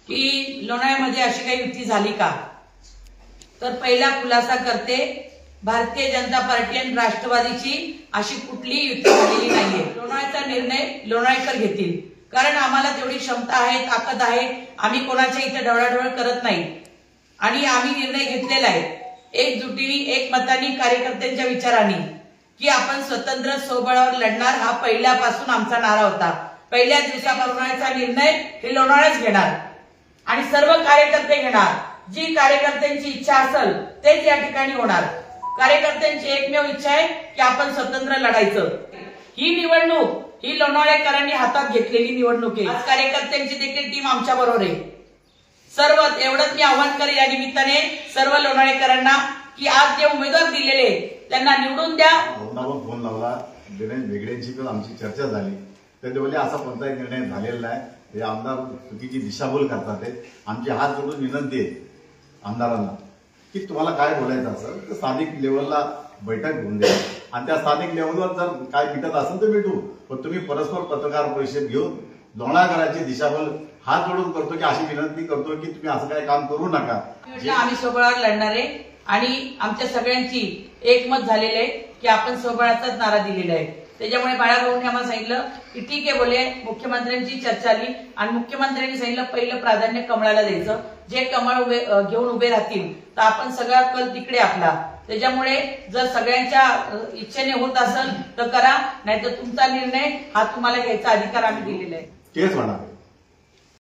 की लोणावळ्यामध्ये अशी काही युती झाली का, तर पहिला खुलासा करते, भारतीय जनता पार्टी आणि राष्ट्रवादीची अशी कुठली युती झालेली नाहीये। लोणावळ्याचा निर्णय लोणावळेकर घेतील, कारण आम्हाला तेवढी क्षमता आहे, ताकद आहे। आम्ही कोणाच्या इथे ढवळाढवळ करत नाही आणि आम्ही निर्णय घेतलेला आहे एकजुटीने, एकमताने, कार्यकर्त्यांच्या विचाराने की आपण स्वतंत्र स्वबळावर लढणार। हा पहिल्यापासून आमचा नारा होता। पहिल्या दिवसापासूनचा निर्णय हे लोणावळ्याच घेणार आणि सर्व कार्यकर्ते घेणार। जी कार्यकर्त्यांची इच्छा असेल तेच या ठिकाणी होणार। कार्यकर्त्यांची एकमेव इच्छा आहे की आपण स्वतंत्र लढायचं। ही निवडणूक ही लोणावळेकरांनी हातात घेतलेली निवडणूक आहे। आज कार्यकर्त्यांची देखील टीम आमच्या बरोबर आहे। सर्व एवढंच मी आव्हान करेन या निमित्ताने सर्व लोणावळेकरांना की आज जे उमेदवार दिलेले त्यांना निवडून द्या। फोन लावला, दिनेश वेगळेंची पण आमची चर्चा झाली, तर ते बोलले असा कोणताही निर्णय झालेला नाही, हे आमदार चुकीची दिशाभूल करतात। आमची हात जोडून विनंती आहे आमदारांना की तुम्हाला काय बोलायचं असेल तर स्थानिक लेवलला बैठक घेऊन द्या आणि त्या स्थानिक लेवलवर जर काय मिटत असेल तर भेटू, पण तुम्ही परस्पर पत्रकार परिषद घेऊन लोणावळेकरांची दिशाभूल हात जोडून करतो की अशी विनंती करतो की तुम्ही असं काही काम करू नका। आम्ही स्वबळावर लढणार आहे आणि आमच्या सगळ्यांची एकमत झालेले आहे की आपण स्वबळाचाच नारा दिलेला आहे। त्याच्यामुळे बाळाभाऊंनी आम्हाला सांगितलं की ठीक आहे, बोले मुख्यमंत्र्यांची चर्चा आली आणि मुख्यमंत्र्यांनी सांगितलं पहिलं प्राधान्य कमळाला द्यायचं। जे कमळ घेऊन उभे राहतील तर आपण सगळा कल तिकडे आपला। त्याच्यामुळे जर सगळ्यांच्या इच्छेने होत असेल तर करा, नाहीतर तुमचा निर्णय हा तुम्हाला घ्यायचा अधिकार आम्ही दिलेला आहे। तेच म्हणा।